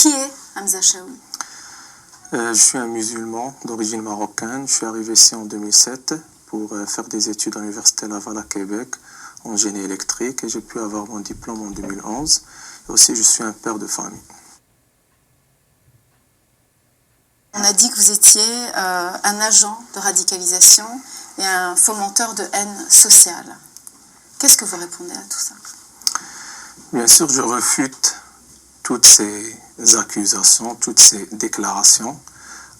Qui est Hamza Chaoui? Je suis un musulman d'origine marocaine. Je suis arrivé ici en 2007 pour faire des études à l'Université Laval à Québec en génie électrique et j'ai pu avoir mon diplôme en 2011. Et aussi, je suis un père de famille. On a dit que vous étiez un agent de radicalisation et un fomenteur de haine sociale. Qu'est-ce que vous répondez à tout ça? Bien sûr, je refute toutes ces accusations, toutes ces déclarations.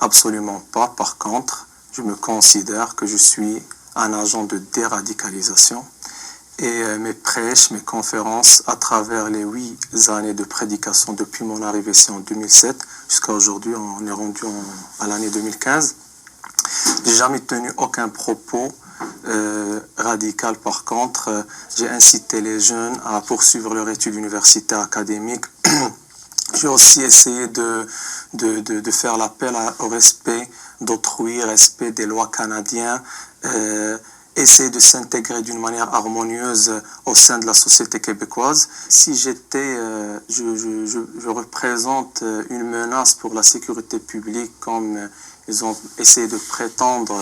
Absolument pas. Par contre, je me considère que je suis un agent de déradicalisation. Et mes prêches, mes conférences, à travers les 8 années de prédication depuis mon arrivée ici en 2007 jusqu'à aujourd'hui, on est rendu à l'année 2015, j'ai jamais tenu aucun propos radical. Par contre, j'ai incité les jeunes à poursuivre leur étude universitaire académique. J'ai aussi essayé de faire l'appel au respect d'autrui, respect des lois canadiennes, essayer de s'intégrer d'une manière harmonieuse au sein de la société québécoise. Si j'étais, je représente une menace pour la sécurité publique, comme ils ont essayé de prétendre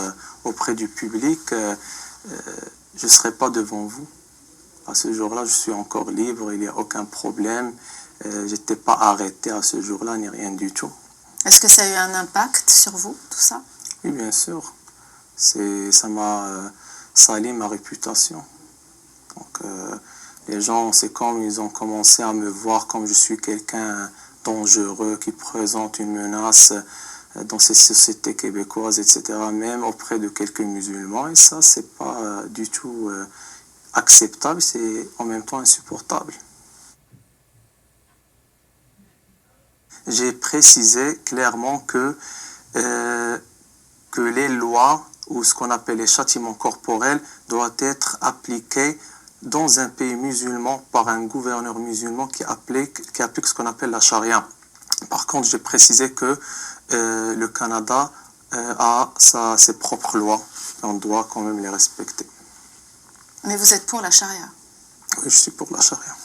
auprès du public, je ne serais pas devant vous. À ce jour-là, je suis encore libre, il n'y a aucun problème. Je n'étais pas arrêté à ce jour-là, ni rien du tout. Est-ce que ça a eu un impact sur vous, tout ça? Oui, bien sûr. Ça m'a sali ma réputation. Donc, les gens, c'est comme ils ont commencé à me voir comme je suis quelqu'un dangereux, qui présente une menace dans ces sociétés québécoises, etc., même auprès de quelques musulmans. Et ça, c'est pas du tout acceptable, c'est en même temps insupportable. J'ai précisé clairement que les lois ou ce qu'on appelle les châtiments corporels doivent être appliqués dans un pays musulman par un gouverneur musulman qui applique ce qu'on appelle la charia. Par contre, j'ai précisé que le Canada a ses propres lois et on doit quand même les respecter. Mais vous êtes pour la charia? Oui, je suis pour la charia.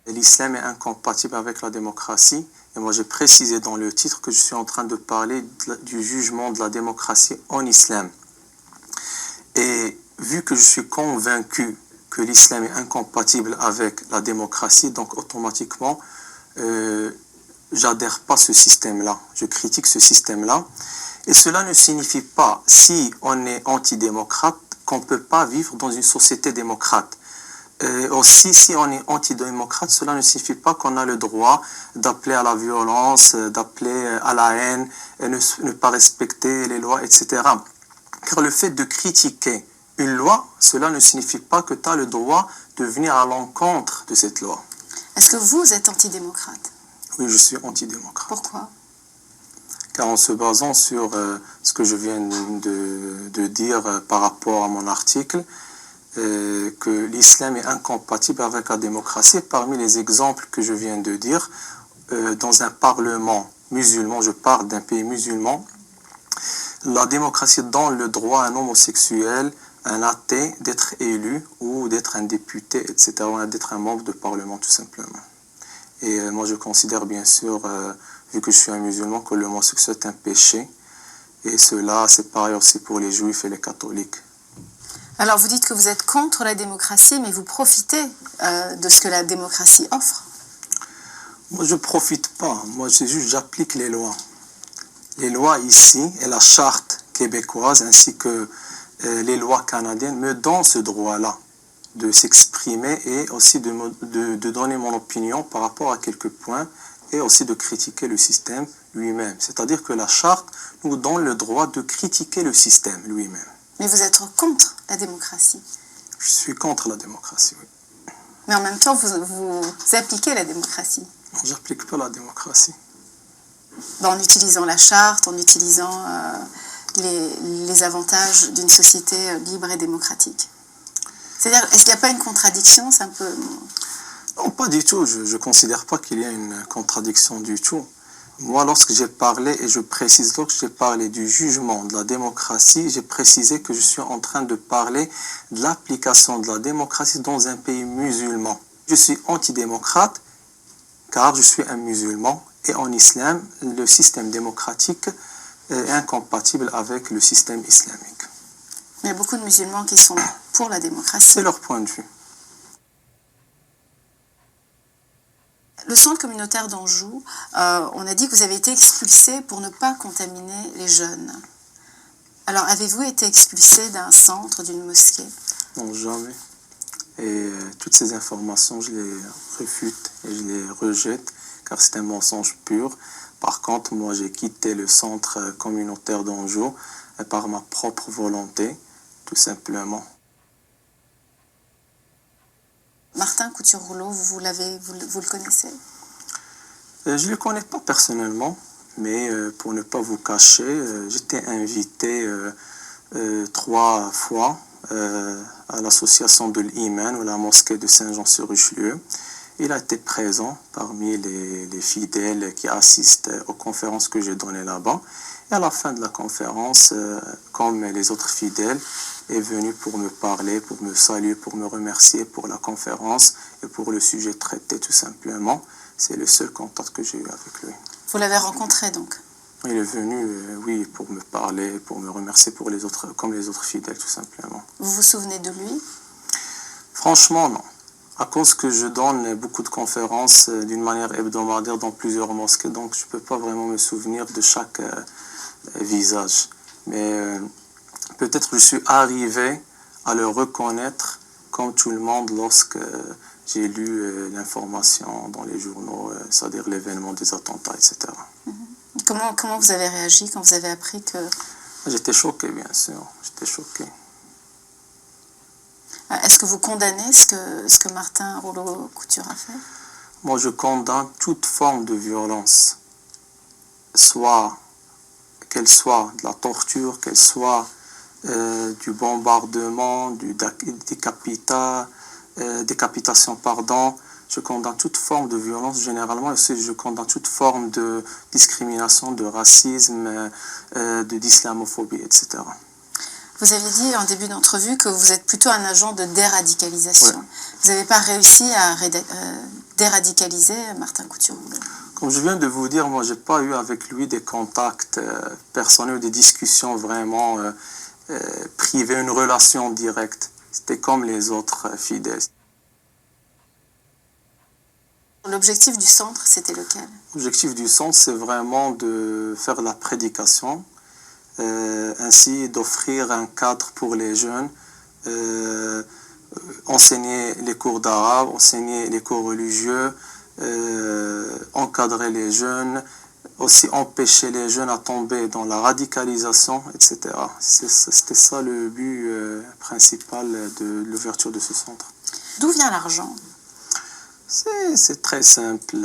L'islam est incompatible avec la démocratie. Et moi, j'ai précisé dans le titre que je suis en train de parler du jugement de la démocratie en islam. Et vu que je suis convaincu que l'islam est incompatible avec la démocratie, donc automatiquement, j'adhère pas à ce système-là. Je critique ce système-là. Et cela ne signifie pas, si on est antidémocrate, qu'on ne peut pas vivre dans une société démocrate. Aussi, si on est antidémocrate, cela ne signifie pas qu'on a le droit d'appeler à la violence, d'appeler à la haine, et ne pas respecter les lois, etc. Car le fait de critiquer une loi, cela ne signifie pas que tu as le droit de venir à l'encontre de cette loi. Est-ce que vous êtes antidémocrate? Oui, je suis antidémocrate. Pourquoi? Car en se basant sur ce que je viens de dire par rapport à mon article, que l'islam est incompatible avec la démocratie. Parmi les exemples que je viens de dire, dans un parlement musulman, je parle d'un pays musulman, la démocratie donne le droit à un homosexuel, un athée, d'être élu ou d'être un député, etc., d'être un membre de parlement tout simplement. Et moi je considère bien sûr, vu que je suis un musulman, que l'homosexuel est un péché. Et cela, c'est pareil aussi pour les juifs et les catholiques. Alors vous dites que vous êtes contre la démocratie, mais vous profitez de ce que la démocratie offre? Moi, je ne profite pas. Moi, c'est juste j'applique les lois. Les lois ici et la charte québécoise ainsi que les lois canadiennes me donnent ce droit-là de s'exprimer et aussi de donner mon opinion par rapport à quelques points et aussi de critiquer le système lui-même. C'est-à-dire que la charte nous donne le droit de critiquer le système lui-même. Mais vous êtes contre la démocratie? Je suis contre la démocratie, oui. Mais en même temps, vous appliquez la démocratie? Non, je n'applique pas la démocratie. En utilisant la charte, en utilisant les avantages d'une société libre et démocratique. C'est-à-dire, est-ce qu'il n'y a pas une contradiction? C'est un peu... Non, pas du tout. Je ne considère pas qu'il y a une contradiction du tout. Moi, lorsque j'ai parlé, et je précise, lorsque j'ai parlé du jugement de la démocratie, j'ai précisé que je suis en train de parler de l'application de la démocratie dans un pays musulman. Je suis antidémocrate car je suis un musulman et en islam, le système démocratique est incompatible avec le système islamique. Il y a beaucoup de musulmans qui sont pour la démocratie. C'est leur point de vue. Le centre communautaire d'Anjou, on a dit que vous avez été expulsé pour ne pas contaminer les jeunes. Alors, avez-vous été expulsé d'un centre, d'une mosquée? Non, jamais. Et toutes ces informations, je les réfute et je les rejette, car c'est un mensonge pur. Par contre, moi, j'ai quitté le centre communautaire d'Anjou par ma propre volonté, tout simplement. Martin Couture-Rouleau, vous le connaissez? Je ne le connais pas personnellement, mais pour ne pas vous cacher, j'étais invité 3 fois à l'association de l'Iman ou la mosquée de Saint-Jean-sur-Richelieu. Il a été présent parmi les fidèles qui assistent aux conférences que j'ai données là-bas. Et à la fin de la conférence, comme les autres fidèles, est venu pour me parler, pour me saluer, pour me remercier pour la conférence et pour le sujet traité tout simplement. C'est le seul contact que j'ai eu avec lui. Vous l'avez rencontré donc? Il est venu, oui, pour me parler, pour me remercier pour les autres, comme les autres fidèles tout simplement. Vous vous souvenez de lui? Franchement, non. À cause que je donne beaucoup de conférences d'une manière hebdomadaire dans plusieurs mosquées, donc je ne peux pas vraiment me souvenir de chaque visage. Mais peut-être je suis arrivé à le reconnaître comme tout le monde lorsque j'ai lu l'information dans les journaux, c'est-à-dire l'événement des attentats, etc. Comment vous avez réagi quand vous avez appris que... J'étais choqué, bien sûr. J'étais choqué. Est-ce que vous condamnez ce que Martin Rouleau-Couture a fait? Moi, je condamne toute forme de violence, qu'elle soit de la torture, qu'elle soit du bombardement, du décapitation, pardon. Je condamne toute forme de violence généralement, et je condamne toute forme de discrimination, de racisme, d'islamophobie, etc. Vous avez dit en début d'entrevue que vous êtes plutôt un agent de déradicalisation. Ouais. Vous n'avez pas réussi à déradicaliser Martin Couture-Rouleau. Comme je viens de vous dire, moi, je n'ai pas eu avec lui des contacts personnels, des discussions vraiment privées, une relation directe. C'était comme les autres fidèles. L'objectif du centre, c'était lequel? L'objectif du centre, c'est vraiment de faire de la prédication, ainsi d'offrir un cadre pour les jeunes, enseigner les cours d'arabe, enseigner les cours religieux, encadrer les jeunes, aussi empêcher les jeunes à tomber dans la radicalisation, etc. C'était ça le but principal de l'ouverture de ce centre. D'où vient l'argent? C'est très simple.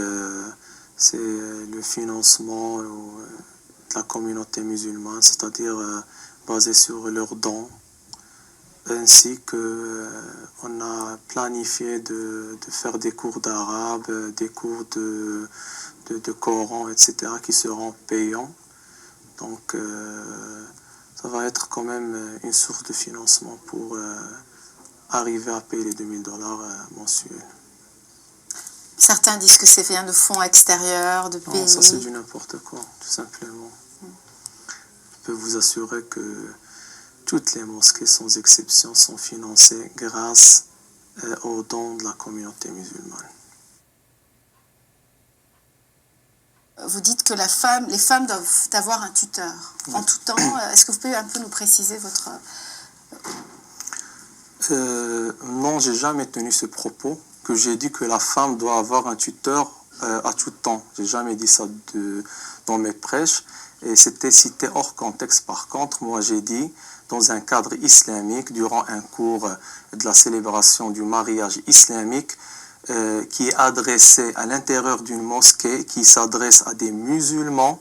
C'est le financement de la communauté musulmane, c'est-à-dire basé sur leurs dons, ainsi que on a planifié de faire des cours d'arabe, des cours de Coran, etc., qui seront payants. Donc ça va être quand même une source de financement pour arriver à payer les $2000 mensuels. Certains disent que c'est vient de fonds extérieurs, de pays. Non, ça c'est du n'importe quoi, tout simplement. Je peux vous assurer que toutes les mosquées, sans exception, sont financées grâce aux dons de la communauté musulmane. Vous dites que les femmes doivent avoir un tuteur en tout temps. Est-ce que vous pouvez un peu nous préciser votre... Non, j'ai jamais tenu ce propos, que j'ai dit que la femme doit avoir un tuteur à tout temps. J'ai jamais dit ça dans mes prêches, et c'était cité hors contexte. Par contre, moi j'ai dit, dans un cadre islamique, durant un cours de la célébration du mariage islamique, qui est adressé à l'intérieur d'une mosquée, qui s'adresse à des musulmans,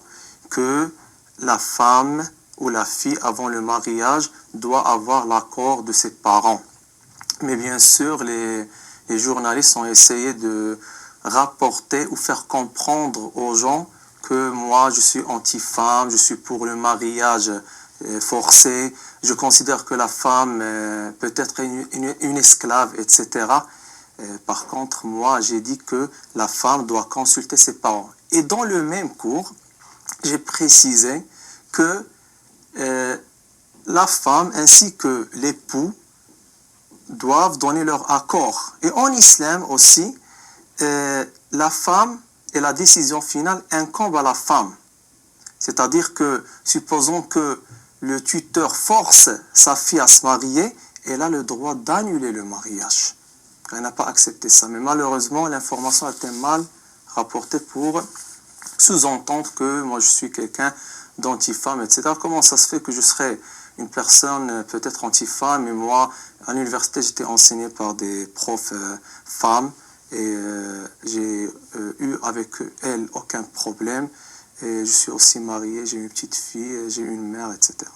que la femme ou la fille, avant le mariage, doit avoir l'accord de ses parents. Mais bien sûr, les journalistes ont essayé de rapporter ou faire comprendre aux gens que moi, je suis anti-femme, je suis pour le mariage forcé, je considère que la femme peut être une esclave, etc. Par contre, moi, j'ai dit que la femme doit consulter ses parents. Et dans le même cours, j'ai précisé que la femme ainsi que l'époux doivent donner leur accord. Et en islam aussi, la femme et la décision finale incombe à la femme. C'est-à-dire que, supposons que le tuteur force sa fille à se marier, elle a le droit d'annuler le mariage. Elle n'a pas accepté ça. Mais malheureusement, l'information a été mal rapportée pour sous-entendre que moi je suis quelqu'un d'anti-femme, etc. Comment ça se fait que je serais une personne peut-être anti-femme, et moi, à l'université, j'étais enseigné par des profs femmes, et j'ai eu avec elles aucun problème, et je suis aussi marié, j'ai une petite fille, j'ai une mère, etc.